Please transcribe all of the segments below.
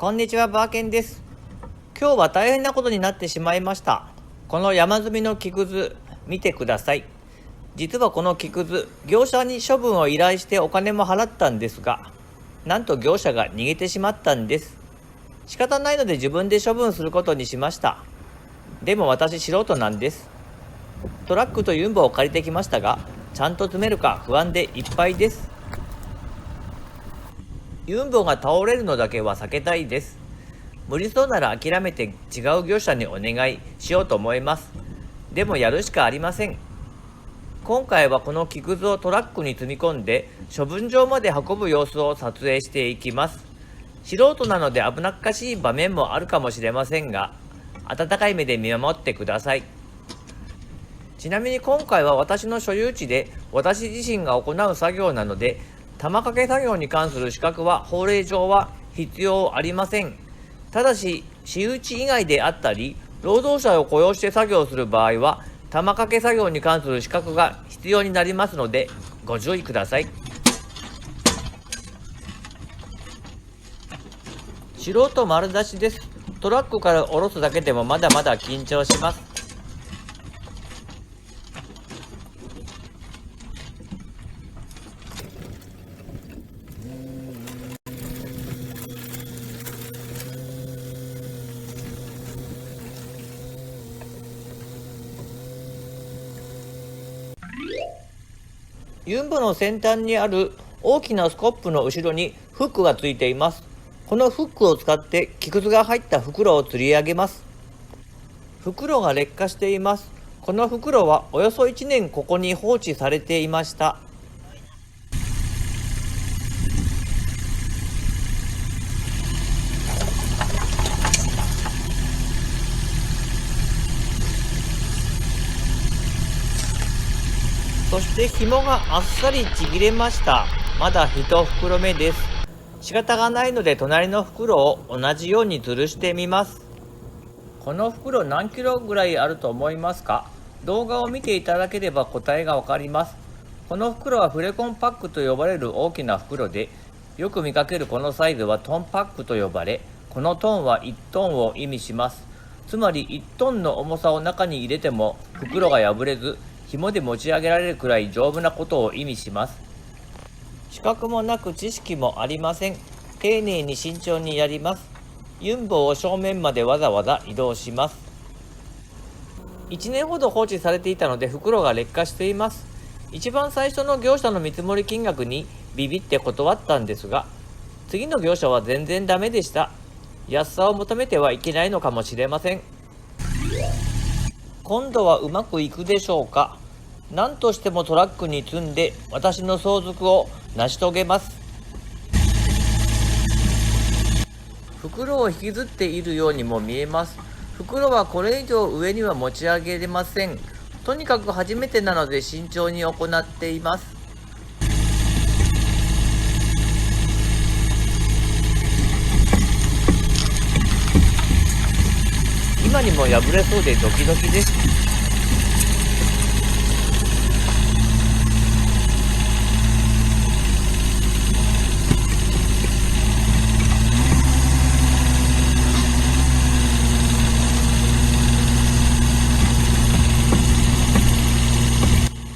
こんにちは、バーケンです。今日は大変なことになってしまいました。この山積みの木くず、見てください。実はこの木くず、業者に処分を依頼してお金も払ったんですが、なんと業者が逃げてしまったんです。仕方ないので自分で処分することにしました。でも私素人なんです。トラックとユンボを借りてきましたが、ちゃんと詰めるか不安でいっぱいです。ユンボが倒れるのだけは避けたいです。無理そうなら諦めて違う業者にお願いしようと思います。でもやるしかありません。今回はこの木くずをトラックに積み込んで処分場まで運ぶ様子を撮影していきます。素人なので危なっかしい場面もあるかもしれませんが、温かい目で見守ってください。ちなみに今回は私の所有地で私自身が行う作業なので、玉掛け作業に関する資格は法令上は必要ありません。ただし、私有地以外であったり、労働者を雇用して作業する場合は、玉掛け作業に関する資格が必要になりますので、ご注意ください。素人丸出しです。トラックから下ろすだけでもまだまだ緊張します。ユンボの先端にある大きなスコップの後ろにフックがついています。このフックを使って木くずが入った袋を吊り上げます。袋が劣化しています。この袋はおよそ1年ここに放置されていました。そして紐があっさりちぎれました。まだ1袋目です。仕方がないので隣の袋を同じように吊るしてみます。この袋何キロぐらいあると思いますか？動画を見ていただければ答えがわかります。この袋はフレコンパックと呼ばれる大きな袋で、よく見かけるこのサイズはトンパックと呼ばれ、このトンは1トンを意味します。つまり1トンの重さを中に入れても袋が破れず、紐で持ち上げられるくらい丈夫なことを意味します。資格もなく知識もありません。丁寧に慎重にやります。ユンボを正面までわざわざ移動します。1年ほど放置されていたので袋が劣化しています。一番最初の業者の見積もり金額にビビって断ったんですが、次の業者は全然ダメでした。安さを求めてはいけないのかもしれません。今度はうまくいくでしょうか。何としてもトラックに積んで私の相続を成し遂げます。袋を引きずっているようにも見えます。袋はこれ以上上には持ち上げれません。とにかく初めてなので慎重に行っています。今にも破れそうでドキドキです。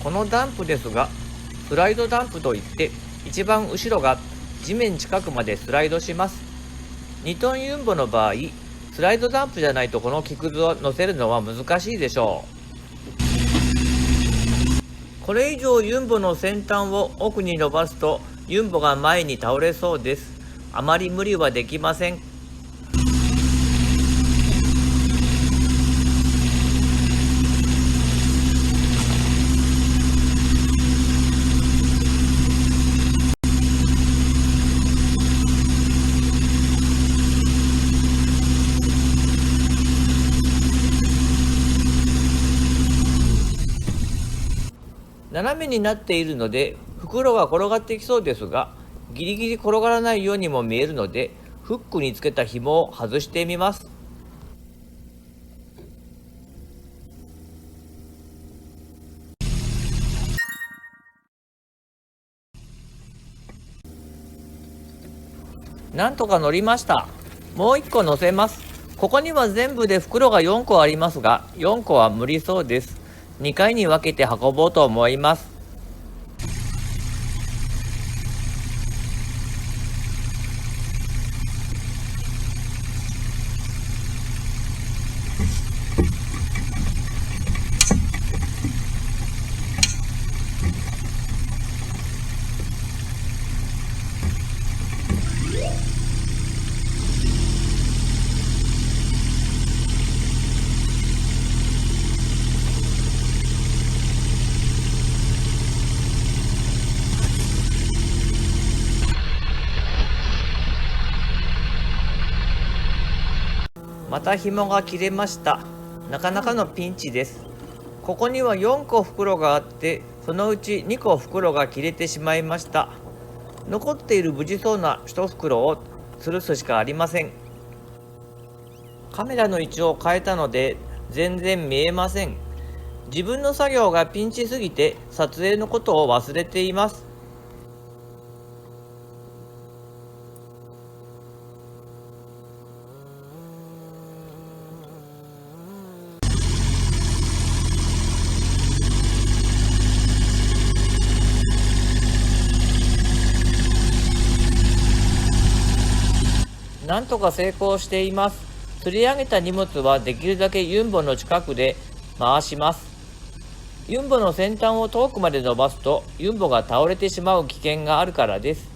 このダンプですが、スライドダンプといって一番後ろが地面近くまでスライドします。2トンユンボの場合、スライドダンプじゃないとこの木くずを乗せるのは難しいでしょう。これ以上ユンボの先端を奥に伸ばすとユンボが前に倒れそうです。あまり無理はできません。斜めになっているので袋が転がってきそうですが、ギリギリ転がらないようにも見えるのでフックにつけた紐を外してみます。なんとか乗りました。もう1個乗せます。ここには全部で袋が4個ありますが、4個は無理そうです。2回に分けて運ぼうと思います。また紐が切れました。なかなかのピンチです。ここには4個袋があって、そのうち2個袋が切れてしまいました。残っている無事そうな1袋を吊るすしかありません。カメラの位置を変えたので全然見えません。自分の作業がピンチすぎて撮影のことを忘れています。なんとか成功しています。釣り上げた荷物はできるだけユンボの近くで回します。ユンボの先端を遠くまで伸ばすとユンボが倒れてしまう危険があるからです。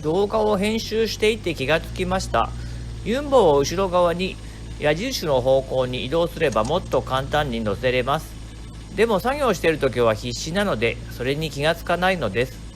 動画を編集していて気がつきました。ユンボを後ろ側に矢印の方向に移動すればもっと簡単に乗せれます。でも作業している時は必死なのでそれに気がつかないのです。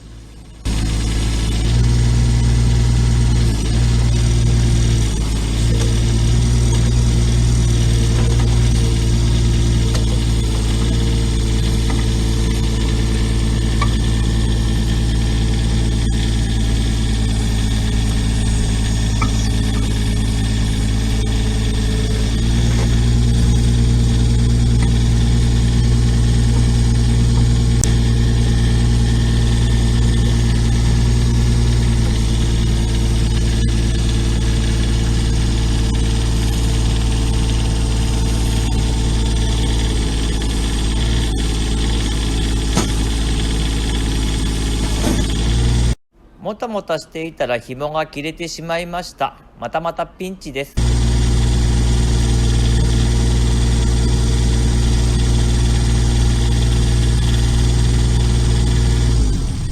もたもたしていたら紐が切れてしまいました。またピンチです。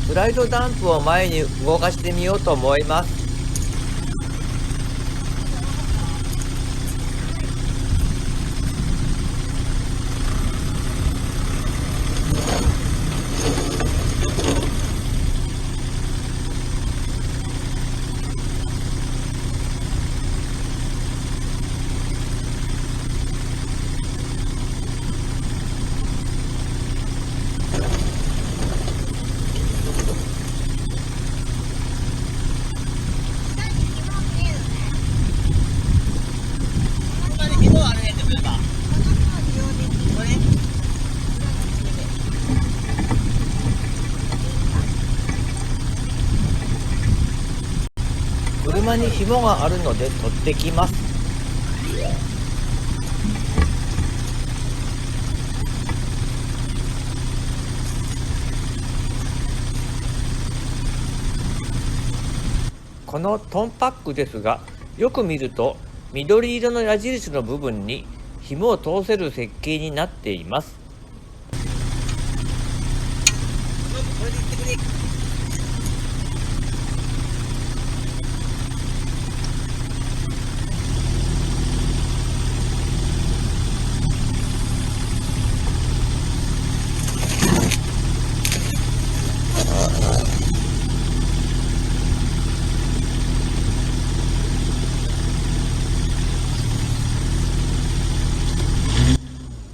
スライドダンプを前に動かしてみようと思います。車に紐があるので取ってきます。このトンパックですが、よく見ると緑色の矢印の部分に紐を通せる設計になっています。これでいってくれ。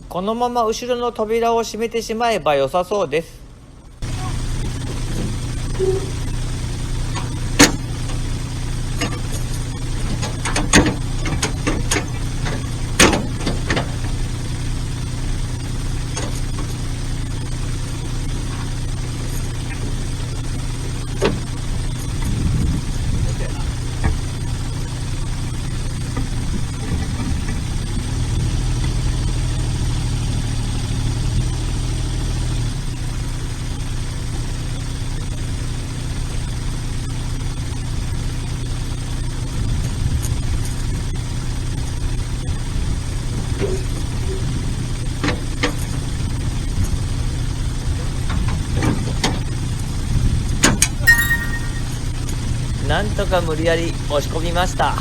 このまま後ろの扉を閉めてしまえば良さそうです。とか無理やり押し込みました。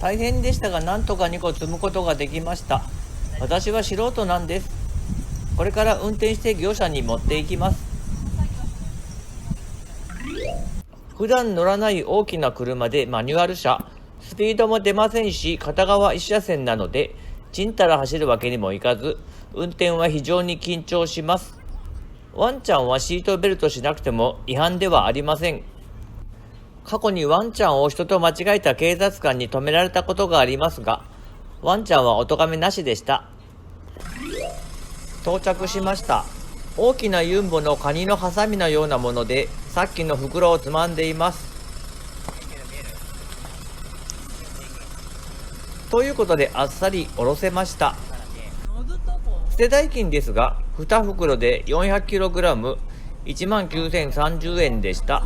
大変でしたが、なんとか2個積むことができました。私は素人なんです。これから運転して業者に持っていきます。普段乗らない大きな車でマニュアル車、スピードも出ませんし、片側1車線なので、ちんたら走るわけにもいかず、運転は非常に緊張します。ワンちゃんはシートベルトしなくても違反ではありません。過去にワンちゃんを人と間違えた警察官に止められたことがありますが、ワンちゃんはお咎めなしでした。到着しました。大きなユンボのカニのハサミのようなもので、さっきの袋をつまんでいます。ということで、あっさりおろせました。捨て代金ですが、2袋で 400kg、19,030円でした。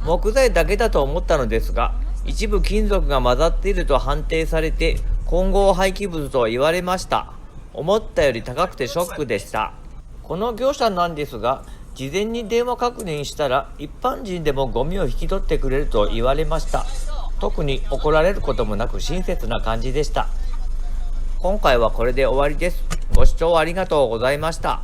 木材だけだと思ったのですが、一部金属が混ざっていると判定されて、混合廃棄物と言われました。思ったより高くてショックでした。この業者なんですが、事前に電話確認したら、一般人でもゴミを引き取ってくれると言われました。特に怒られることもなく親切な感じでした。今回はこれで終わりです。ご視聴ありがとうございました。